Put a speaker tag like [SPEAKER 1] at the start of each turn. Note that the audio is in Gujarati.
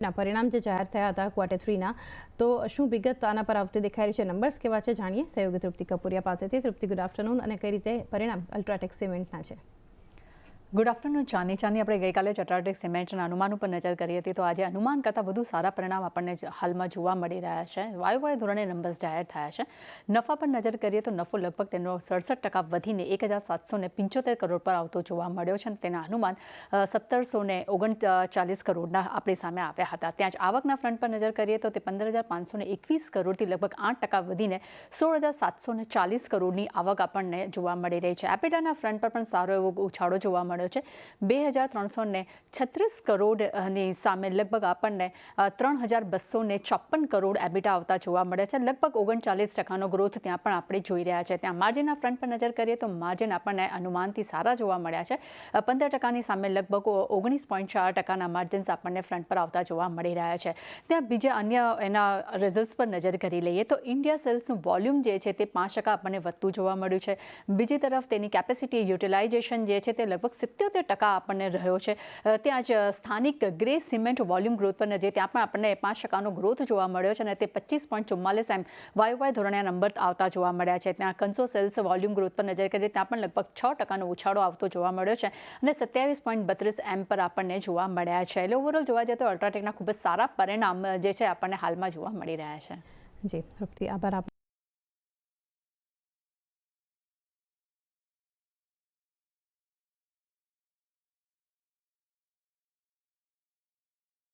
[SPEAKER 1] ના પરિણામ જે જાહેર થયા હતા Q3ના, તો શું વિગત આના પર આવતી દેખાઈ રહી છે? નંબર્સ કેવા છે જાણીએ સહયોગી તૃપ્તિ કપૂરિયા પાસેથી. તૃપ્તિ, ગુડ આફ્ટરનૂન. અને કઈ રીતે પરિણામ અલ્ટ્રાટેક સિમેન્ટના છે?
[SPEAKER 2] ગુડ આફ્ટરનૂન ચાની. આપણે ગઈકાલે અલ્ટ્રાટેક સિમેન્ટના અનુમાન ઉપર નજર કરી હતી, તો આજે અનુમાન કરતાં વધુ સારા પરિણામ આપણને હાલમાં જોવા મળી રહ્યા છે. વાયુવાય ધોરણે નંબર્સ જાહેર થયા છે. નફા પર નજર કરીએ તો નફો લગભગ તેનો 67% વધીને 1775 કરોડ પર આવતો જોવા મળ્યો છે. અને તેના અનુમાન 1739 કરોડના આપણી સામે આવ્યા હતા. ત્યાં જ આવકના ફ્રન્ટ પર નજર કરીએ તો તે 15,521 કરોડથી લગભગ 8% વધીને 16,740 કરોડની આવક આપણને જોવા મળી રહી છે. એપિટાના ફ્રન્ટ પર પણ સારો એવો ઉછાળો જોવા મળ્યો છે. 2,336 કરોડની સામે લગભગ આપણને 3,254 કરોડ એબિટા આવતા જોવા મળે છે. લગભગ 39% ગ્રોથ ત્યાં પણ આપણે જોઈ રહ્યા છે. ત્યાં માર્જિનના ફ્રન્ટ પર નજર કરીએ તો માર્જિન આપણને અનુમાનથી સારા જોવા મળ્યા છે. 15%ની સામે લગભગ 19.4%ના માર્જિન્સ આપણને ફ્રન્ટ પર આવતા જોવા મળી રહ્યા છે. ત્યાં બીજા અન્ય એના રિઝલ્ટ્સ પર નજર કરી લઈએ તો ઇન્ડિયા સેલ્સનું વોલ્યુમ જે છે તે 5% આપણને વધતું જોવા મળ્યું છે. બીજી તરફ તેની કેપેસિટી યુટિલાઇઝેશન જે છે તે લગભગ 77% આપણને રહ્યો છે. ત્યાં જ સ્થાનિક ગ્રે સિમેન્ટ વોલ્યુમ ગ્રોથ પર નજર ત્યાં પણ આપણને 5%નો ગ્રોથ જોવા મળ્યો છે અને તે 25.44 એમ વાયુવાય ધોરણે નંબર આવતા જોવા મળ્યા છે. ત્યાં કન્સો સેલ્સ વોલ્યુમ ગ્રોથ પર નજર કરીએ ત્યાં પણ લગભગ 6%નો ઉછાળો આવતો જોવા મળ્યો છે અને 27.32 એમ પર આપણને જોવા મળ્યા છે. એટલે ઓવરઓલ જોવા જઈએ તો અલ્ટ્રાટેકના ખૂબ જ સારા પરિણામ જે છે આપણને હાલમાં જોવા મળી રહ્યા છે.
[SPEAKER 1] જી તૃપ્તિ, આભાર આપનો.